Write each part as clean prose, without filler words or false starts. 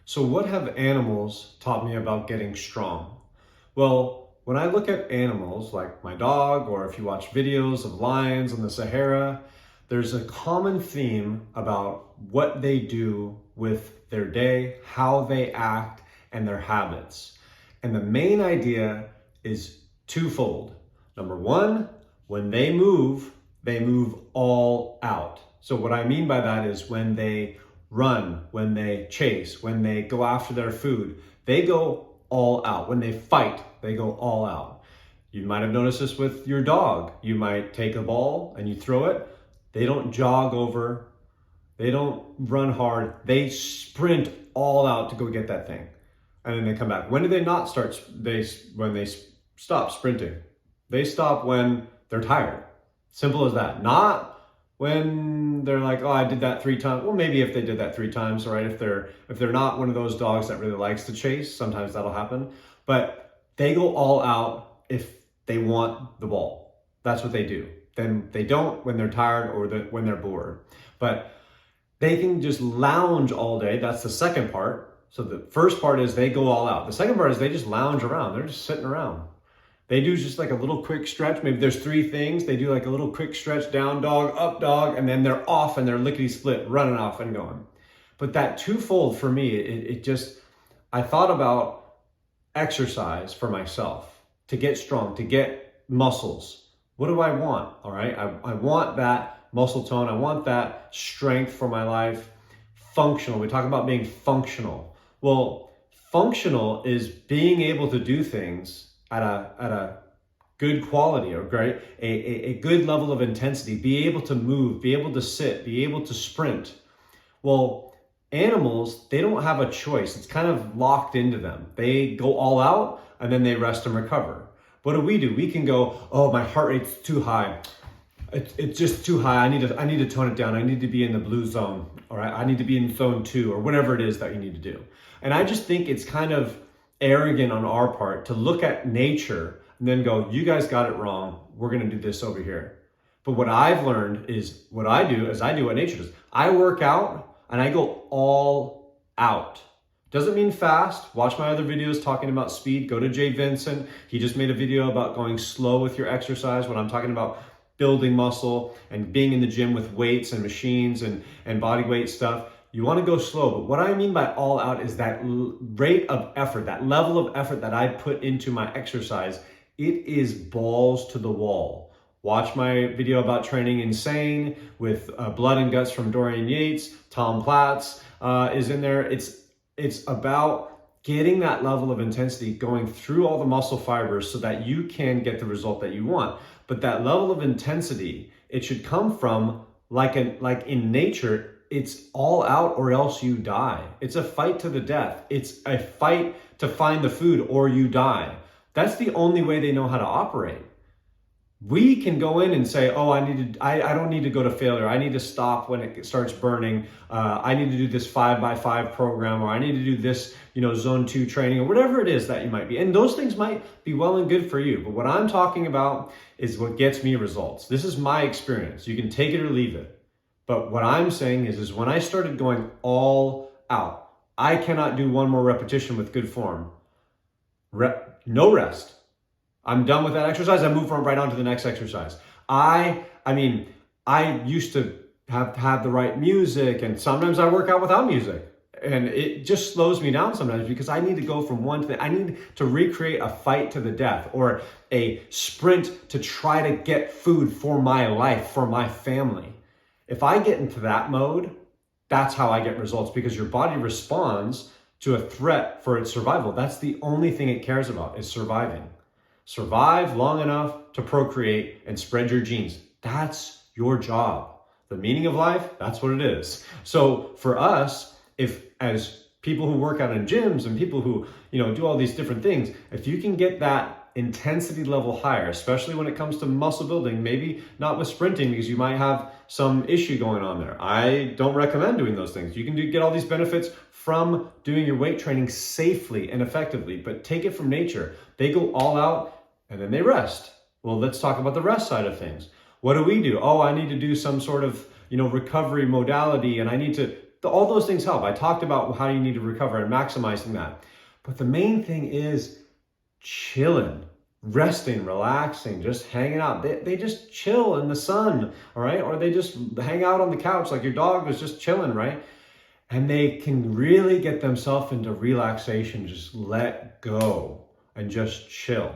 So what have animals taught me about getting strong? Well, when I look at animals like my dog, or if you watch videos of lions in the Sahara, there's a common theme about what they do with their day, how they act, and their habits. And the main idea is twofold. Number one, when they move all out. So what I mean by that is when they run, when they chase, when they go after their food, they go all out. When they fight, they go all out. You might have noticed this with your dog. You might take a ball and you throw it. They don't jog over. They don't run hard. They sprint all out to go get that thing. And then they come back. When do they not start? When they stop sprinting. They stop when they're tired. Simple as that. Not when they're like, oh, I did that 3 times. Well, maybe if they did that 3 times, right? If they're not one of those dogs that really likes to chase, sometimes that'll happen. But they go all out if they want the ball. That's what they do. Then they don't when they're tired or when they're bored. But they can just lounge all day. That's the second part. So the first part is they go all out. The second part is they just lounge around. They're just sitting around. They do just like a little quick stretch. Maybe there's 3 things. They do like a little quick stretch, down dog, up dog, and then they're off and they're lickety split, running off and going. But that twofold for me, it just, I thought about exercise for myself to get strong, to get muscles. What do I want? All right. I want that muscle tone. I want that strength for my life. Functional. We talk about being functional. Well, functional is being able to do things at a good quality, or great, a good level of intensity, be able to move, be able to sit, be able to sprint. Well, animals, they don't have a choice. It's kind of locked into them. They go all out and then they rest and recover. What do? We can go, oh, my heart rate's too high. It's just too high. I need to tone it down. I need to be in the blue zone, all right? I need to be in zone 2, or whatever it is that you need to do. And I just think it's kind of arrogant on our part to look at nature and then go, you guys got it wrong. We're going to do this over here. But what I've learned is what I do what nature does. I work out and I go all out. Doesn't mean fast. Watch my other videos talking about speed. Go to Jay Vincent. He just made a video about going slow with your exercise. When I'm talking about building muscle and being in the gym with weights and machines and body weight stuff, you want to go slow. But what I mean by all out is that rate of effort, that level of effort that I put into my exercise. It is balls to the wall. Watch my video about training insane with Blood and Guts from Dorian Yates. Tom Platz is in there. It's about getting that level of intensity, going through all the muscle fibers so that you can get the result that you want. But that level of intensity, it should come from, like in nature, it's all out or else you die. It's a fight to the death. It's a fight to find the food or you die. That's the only way they know how to operate. We can go in and say, oh, I don't need to go to failure. I need to stop when it starts burning. I need to do this 5x5 program, or I need to do this, zone 2 training, or whatever it is that you might be. And those things might be well and good for you. But what I'm talking about is what gets me results. This is my experience. You can take it or leave it. But what I'm saying is when I started going all out, I cannot do 1 more repetition with good form. No rest. I'm done with that exercise. I move right on to the next exercise. I used to have the right music, and sometimes I work out without music. And it just slows me down sometimes because I need to go from one thing. I need to recreate a fight to the death, or a sprint to try to get food for my life, for my family. If I get into that mode, that's how I get results, because your body responds to a threat for its survival. That's the only thing it cares about, is surviving. Survive long enough to procreate and spread your genes. That's your job. The meaning of life, that's what it is. So for us, if as people who work out in gyms and people who, do all these different things, if you can get that intensity level higher, especially when it comes to muscle building, maybe not with sprinting because you might have some issue going on there. I don't recommend doing those things. You can get all these benefits from doing your weight training safely and effectively, but take it from nature. They go all out and then they rest. Well, let's talk about the rest side of things. What do we do? Oh, I need to do some sort of, recovery modality, and I need to all those things help. I talked about how you need to recover and maximizing that. But the main thing is chilling, resting, relaxing, just hanging out. They just chill in the sun, all right? Or they just hang out on the couch like your dog was just chilling, right? And they can really get themselves into relaxation, just let go and just chill.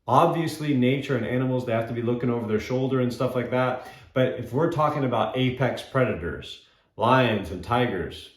Obviously, nature and animals, they have to be looking over their shoulder and stuff like that. But if we're talking about apex predators, lions and tigers,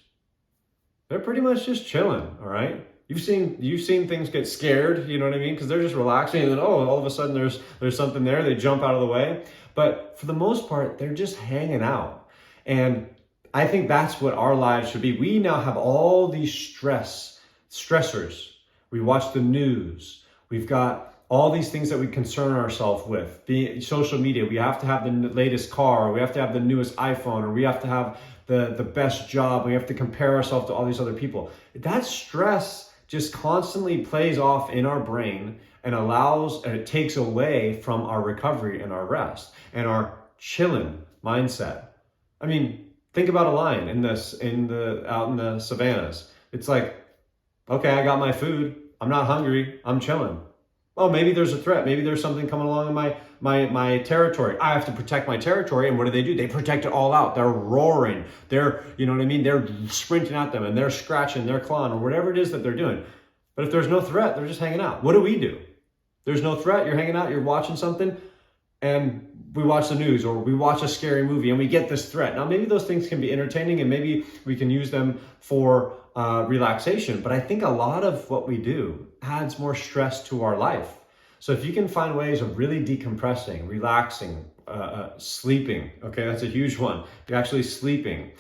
they're pretty much just chilling, all right? You've seen things get scared, you know what I mean? Because they're just relaxing and then, oh, all of a sudden there's something there, they jump out of the way. But for the most part, they're just hanging out. And I think that's what our lives should be. We now have all these stressors. We watch the news. We've got all these things that we concern ourselves with. Social media, we have to have the latest car, or we have to have the newest iPhone, or we have to have the best job. We have to compare ourselves to all these other people. That stress just constantly plays off in our brain and it takes away from our recovery and our rest and our chilling mindset. I mean, think about a lion out in the savannahs. It's like, okay, I got my food. I'm not hungry. I'm chilling. Oh, maybe there's a threat. Maybe there's something coming along in my territory. I have to protect my territory. And what do? They protect it all out. They're roaring. They're, you know what I mean? They're sprinting at them and they're scratching, they're clawing, or whatever it is that they're doing. But if there's no threat, they're just hanging out. What do? There's no threat. You're hanging out. You're watching something. And we watch the news or we watch a scary movie and we get this threat. Now, maybe those things can be entertaining and maybe we can use them for relaxation. But I think a lot of what we do adds more stress to our life. So if you can find ways of really decompressing, relaxing, sleeping, okay, that's a huge one. You're actually sleeping,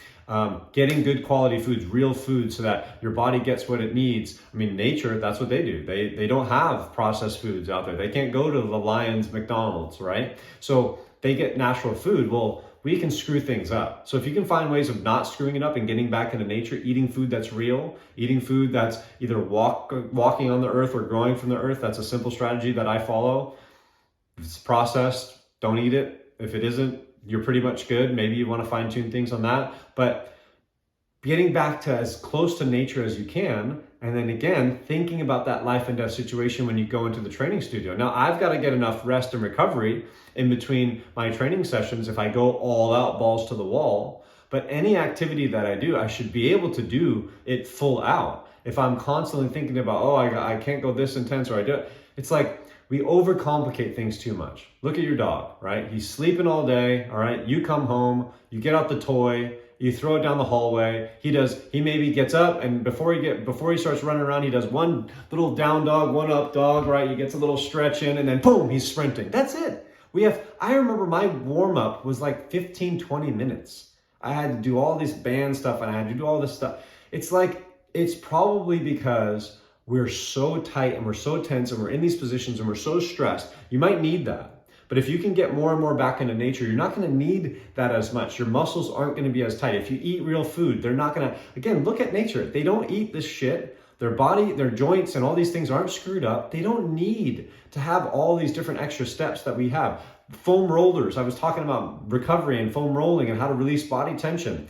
getting good quality foods, real food, so that your body gets what it needs. I mean, nature, that's what they do. They don't have processed foods out there. They can't go to the Lions McDonald's, right? So they get natural food. Well, we can screw things up. So if you can find ways of not screwing it up and getting back into nature, eating food that's real, eating food that's either walking on the earth or growing from the earth, that's a simple strategy that I follow. If it's processed, don't eat it. If it isn't, you're pretty much good. Maybe you want to fine tune things on that. But getting back to as close to nature as you can, and then again, thinking about that life and death situation when you go into the training studio. Now, I've got to get enough rest and recovery in between my training sessions if I go all out, balls to the wall. But any activity that I do, I should be able to do it full out. If I'm constantly thinking about, oh, I can't go this intense, or I do it, it's like we overcomplicate things too much. Look at your dog, right? He's sleeping all day, all right? You come home, you get out the toy, you throw it down the hallway. He maybe gets up, and before he starts running around, he does one little down dog, one up dog, right? He gets a little stretch in, and then boom, he's sprinting. That's it. I remember my warm up was like 15, 20 minutes. I had to do all this band stuff and I had to do all this stuff. It's probably because we're so tight and we're so tense and we're in these positions and we're so stressed. You might need that. But if you can get more and more back into nature, you're not going to need that as much. Your muscles aren't going to be as tight. If you eat real food, they're not going to, again, look at nature. They don't eat this shit. Their body, their joints, and all these things aren't screwed up. They don't need to have all these different extra steps that we have. Foam rollers. I was talking about recovery and foam rolling and how to release body tension.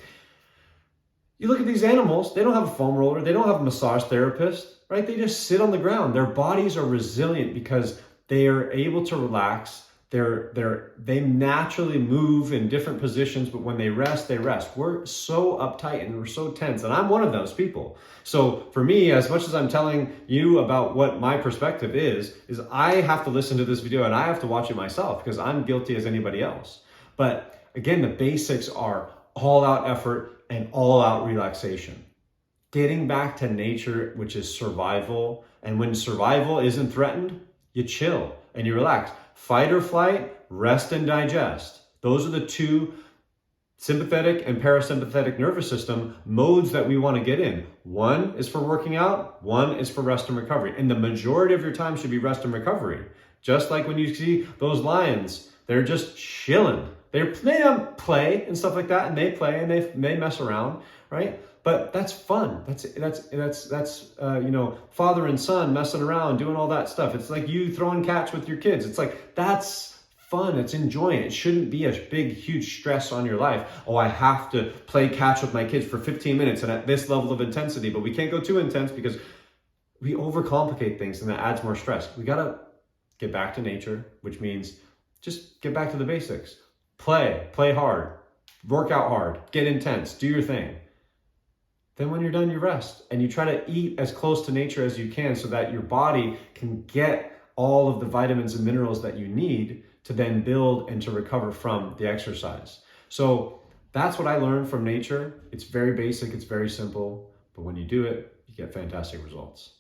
You look at these animals, they don't have a foam roller. They don't have a massage therapist, right? They just sit on the ground. Their bodies are resilient because they are able to relax. They naturally move in different positions, but when they rest, they rest. We're so uptight and we're so tense, and I'm one of those people. So for me, as much as I'm telling you about what my perspective is I have to listen to this video and I have to watch it myself because I'm guilty as anybody else. But again, the basics are all out effort and all out relaxation. Getting back to nature, which is survival. And when survival isn't threatened, you chill and you relax. Fight or flight, rest and digest. Those are the two sympathetic and parasympathetic nervous system modes that we want to get in. One is for working out, one is for rest and recovery. And the majority of your time should be rest and recovery. Just like when you see those lions, they're just chilling. They play and stuff like that, and they play and they mess around, right? But that's fun. That's father and son messing around, doing all that stuff. It's like you throwing catch with your kids. It's like, that's fun, it's enjoying. It shouldn't be a big, huge stress on your life. Oh, I have to play catch with my kids for 15 minutes and at this level of intensity, but we can't go too intense because we overcomplicate things and that adds more stress. We gotta get back to nature, which means just get back to the basics. Play hard, work out hard, get intense, do your thing. Then when you're done, you rest and you try to eat as close to nature as you can so that your body can get all of the vitamins and minerals that you need to then build and to recover from the exercise. So that's what I learned from nature. It's very basic, it's very simple, but when you do it, you get fantastic results.